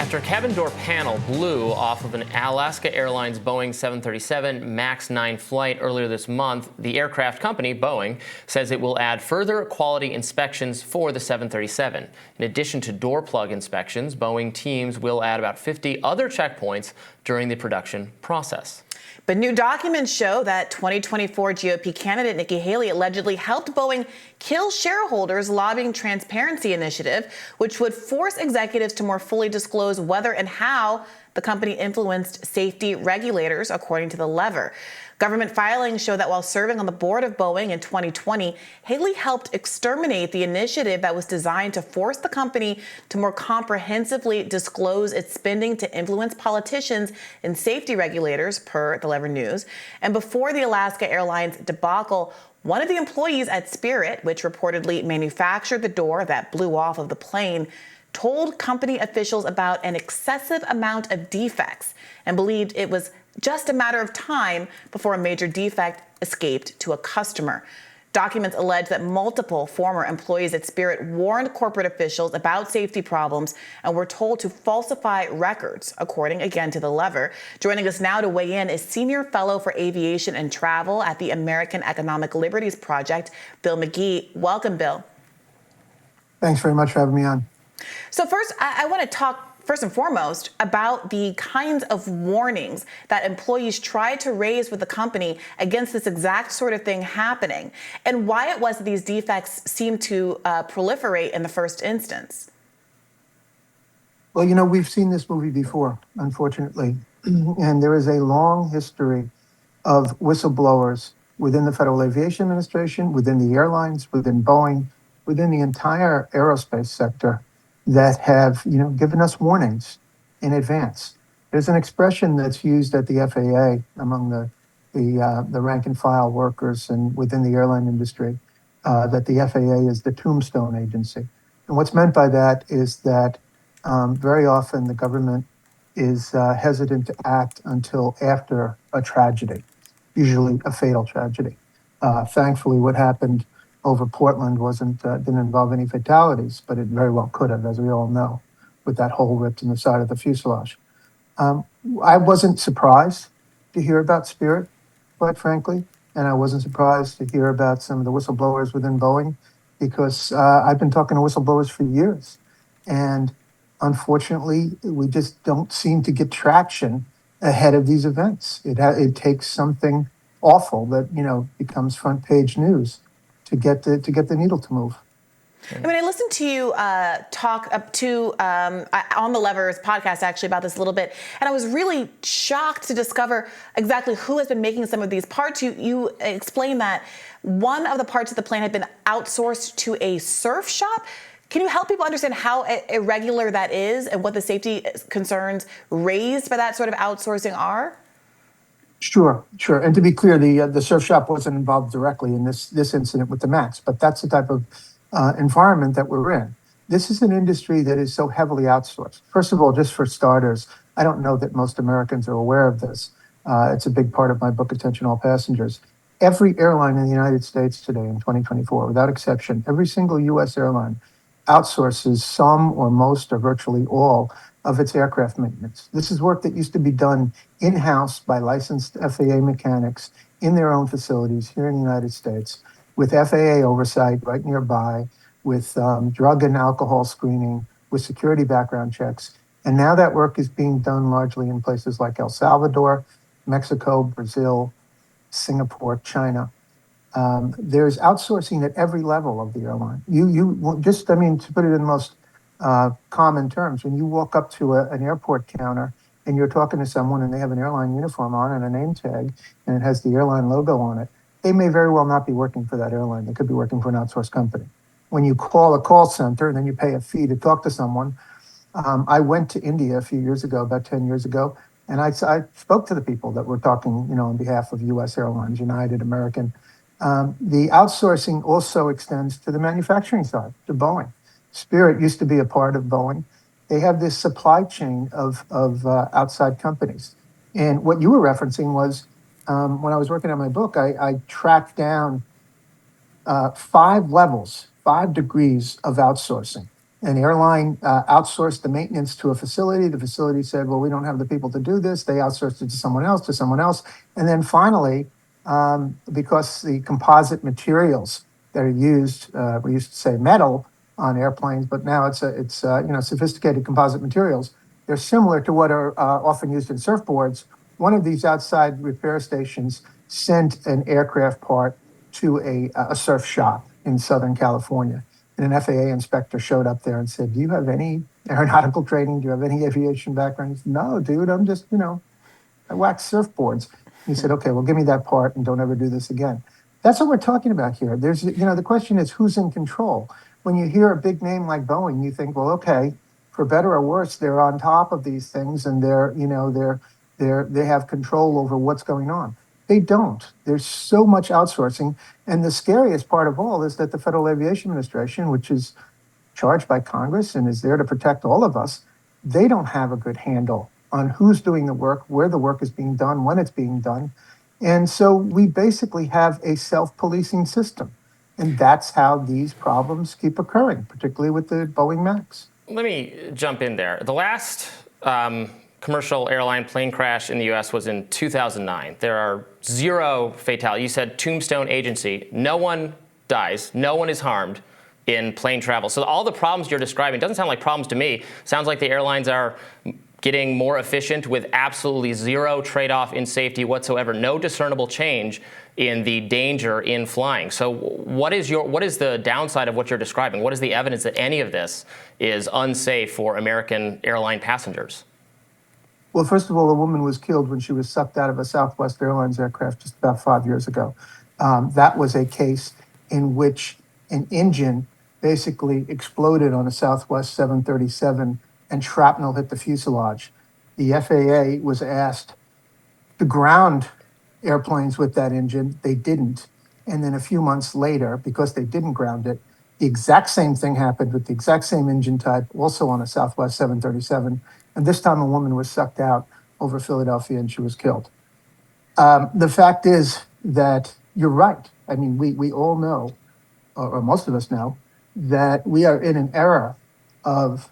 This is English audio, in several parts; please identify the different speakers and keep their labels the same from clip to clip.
Speaker 1: After a cabin door panel blew off of an Alaska Airlines Boeing 737 MAX 9 flight earlier this month, the aircraft company, Boeing, says it will add further quality inspections for the 737. In addition to door plug inspections, Boeing teams will add about 50 other checkpoints during the production process.
Speaker 2: But new documents show that 2024 GOP candidate Nikki Haley allegedly helped Boeing kill shareholders' lobbying transparency initiative, which would force executives to more fully disclose whether and how the company influenced safety regulators, according to the lever. Government filings show that while serving on the board of Boeing in 2020, Haley helped exterminate the initiative that was designed to force the company to more comprehensively disclose its spending to influence politicians and safety regulators, per the Lever News. And before the Alaska Airlines debacle, one of the employees at Spirit, which reportedly manufactured the door that blew off of the plane, told company officials about an excessive amount of defects and believed it was just a matter of time before a major defect escaped to a customer. Documents allege that multiple former employees at Spirit warned corporate officials about safety problems and were told to falsify records, according again to the Lever. Joining us now to weigh in is Senior Fellow for Aviation and Travel at the American Economic Liberties Project, Bill McGee. Welcome, Bill.
Speaker 3: Thanks very much for having me on.
Speaker 2: So first, I want to talk first and foremost about the kinds of warnings that employees tried to raise with the company against this exact sort of thing happening, and why it was that these defects seemed to proliferate in the first instance.
Speaker 3: Well, you know, we've seen this movie before, unfortunately, and there is a long history of whistleblowers within the Federal Aviation Administration, within the airlines, within Boeing, within the entire aerospace sector, that have, given us warnings in advance. There's an expression that's used at the FAA among the rank and file workers and within the airline industry, that the FAA is the tombstone agency. And what's meant by that is that very often the government is hesitant to act until after a tragedy, usually a fatal tragedy. Thankfully, what happened over Portland didn't involve any fatalities, but it very well could have, as we all know, with that hole ripped in the side of the fuselage. I wasn't surprised to hear about Spirit, quite frankly, and I wasn't surprised to hear about some of the whistleblowers within Boeing, because I've been talking to whistleblowers for years, and unfortunately, we just don't seem to get traction ahead of these events. It takes something awful that becomes front page news to get the needle to move.
Speaker 2: I mean, I listened to you talk up to on the Levers podcast actually about this a little bit, and I was really shocked to discover exactly who has been making some of these parts. You explained that one of the parts of the plane had been outsourced to a surf shop. Can you help people understand how irregular that is and what the safety concerns raised by that sort of outsourcing are?
Speaker 3: Sure. And to be clear, the surf shop wasn't involved directly in this incident with the MAX, but that's the type of environment that we're in. This is an industry that is so heavily outsourced. First of all, just for starters, I don't know that most Americans are aware of this. It's a big part of my book, Attention All Passengers. Every airline in the United States today in 2024, without exception, every single U.S. airline outsources some or most or virtually all of its aircraft maintenance. This is work that used to be done in-house by licensed FAA mechanics in their own facilities here in the United States, with FAA oversight right nearby, with drug and alcohol screening, with security background checks. And now that work is being done largely in places like El Salvador, Mexico, Brazil, Singapore, China. There's outsourcing at every level of the airline. To put it in the most common terms, when you walk up to an airport counter and you're talking to someone and they have an airline uniform on and a name tag and it has the airline logo on it, they may very well not be working for that airline. They could be working for an outsourced company. When you call a call center and then you pay a fee to talk to someone, I went to India a few years ago, about 10 years ago, and I spoke to the people that were talking, on behalf of U.S. Airlines, United, American. The outsourcing also extends to the manufacturing side, to Boeing. Spirit used to be a part of Boeing. They have this supply chain of outside companies. And what you were referencing was, when I was working on my book, I tracked down 5 levels, 5 degrees of outsourcing An airline outsourced the maintenance to a facility. The facility said, well, we don't have the people to do this. They outsourced it to someone else. And then finally, because the composite materials that are used, we used to say metal on airplanes, but now it's sophisticated composite materials. They're similar to what are often used in surfboards. One of these outside repair stations sent an aircraft part to a surf shop in Southern California. And an FAA inspector showed up there and said, do you have any aeronautical training? Do you have any aviation background? He said, no, dude, I'm just, I wax surfboards. He said, okay, well, give me that part and don't ever do this again. That's what we're talking about here. There's, the question is who's in control? When you hear a big name like Boeing, you think, well, okay, for better or worse, they're on top of these things and they have control over what's going on. They don't. There's so much outsourcing. And the scariest part of all is that the Federal Aviation Administration, which is charged by Congress and is there to protect all of us, they don't have a good handle on who's doing the work, where the work is being done, when it's being done. And so we basically have a self-policing system. And that's how these problems keep occurring, particularly with the Boeing MAX.
Speaker 1: Let me jump in there. The last commercial airline plane crash in the U.S. was in 2009. There are 0 fatalities. You said Tombstone Agency. No one dies. No one is harmed in plane travel. So all the problems you're describing doesn't sound like problems to me. Sounds like the airlines are getting more efficient with absolutely 0 trade-off in safety whatsoever. No discernible change in the danger in flying. So what is the downside of what you're describing? What is the evidence that any of this is unsafe for American airline passengers?
Speaker 3: Well, first of all, a woman was killed when she was sucked out of a Southwest Airlines aircraft just about 5 years ago. That was a case in which an engine basically exploded on a Southwest 737 and shrapnel hit the fuselage. The FAA was asked to ground airplanes with that engine. They didn't. And then a few months later, because they didn't ground it, the exact same thing happened with the exact same engine type, also on a Southwest 737. And this time a woman was sucked out over Philadelphia and she was killed. The fact is that you're right. I mean, we all know, or most of us know, that we are in an era of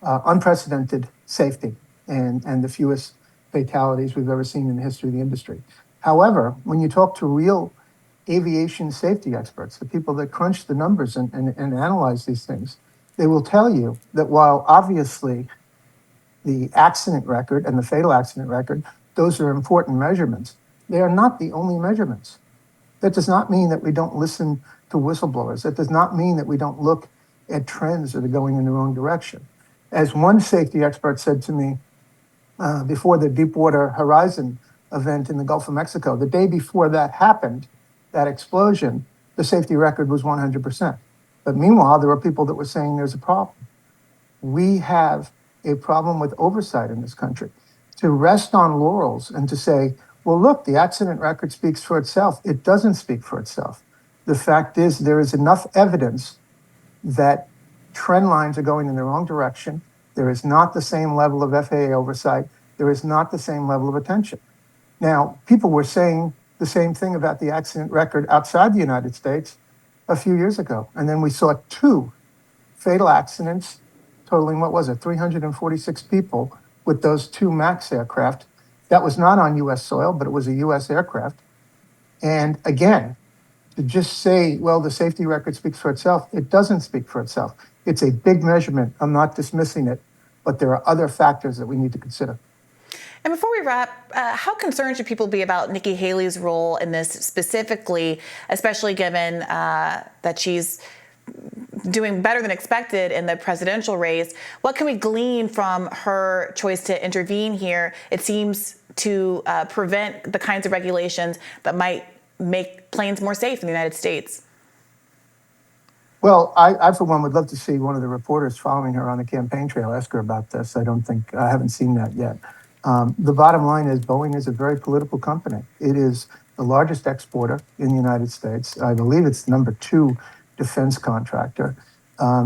Speaker 3: unprecedented safety and the fewest fatalities we've ever seen in the history of the industry. However, when you talk to real aviation safety experts, the people that crunch the numbers and analyze these things, they will tell you that while obviously the accident record and the fatal accident record, those are important measurements, they are not the only measurements. That does not mean that we don't listen to whistleblowers. That does not mean that we don't look at trends that are going in the wrong direction. As one safety expert said to me before the Deepwater Horizon event in the Gulf of Mexico, the day before that happened, that explosion, the safety record was 100%. But meanwhile, there were people that were saying there's a problem. We have a problem with oversight in this country. To rest on laurels and to say, well, look, the accident record speaks for itself. It doesn't speak for itself. The fact is there is enough evidence that trend lines are going in the wrong direction. There is not the same level of FAA oversight. There is not the same level of attention. Now, people were saying the same thing about the accident record outside the United States a few years ago. And then we saw 2 fatal accidents totaling, 346 people with those 2 MAX aircraft. That was not on U.S. soil, but it was a U.S. aircraft. And again, to just say, well, the safety record speaks for itself, it doesn't speak for itself. It's a big measurement. I'm not dismissing it, but there are other factors that we need to consider.
Speaker 2: And before we wrap, how concerned should people be about Nikki Haley's role in this specifically, especially given that she's doing better than expected in the presidential race? What can we glean from her choice to intervene here? It seems to prevent the kinds of regulations that might make planes more safe in the United States.
Speaker 3: Well, I for one would love to see one of the reporters following her on the campaign trail ask her about this. I haven't seen that yet. The bottom line is Boeing is a very political company. It is the largest exporter in the United States. I believe it's the number 2 defense contractor.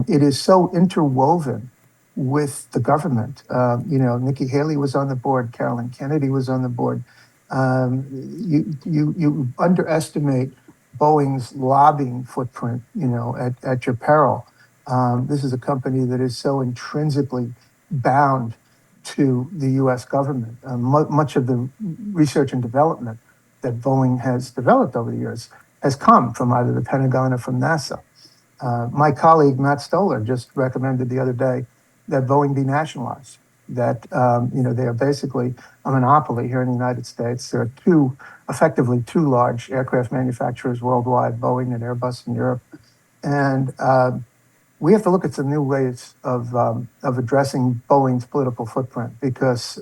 Speaker 3: It is so interwoven with the government. Nikki Haley was on the board. Carolyn Kennedy was on the board. You underestimate Boeing's lobbying footprint, at your peril. This is a company that is so intrinsically bound to the U.S. government. Much of the research and development that Boeing has developed over the years has come from either the Pentagon or from NASA. My colleague Matt Stoller just recommended the other day that Boeing be nationalized. That they are basically a monopoly here in the United States. There are effectively two large aircraft manufacturers worldwide, Boeing and Airbus in Europe, and we have to look at some new ways of addressing Boeing's political footprint because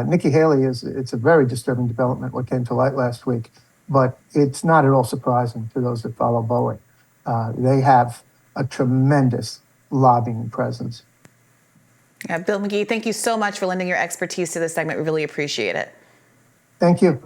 Speaker 3: Nikki Haley it's a very disturbing development what came to light last week, but it's not at all surprising to those that follow Boeing. They have a tremendous lobbying presence.
Speaker 2: Yeah, Bill McGee, thank you so much for lending your expertise to this segment. We really appreciate it.
Speaker 3: Thank you.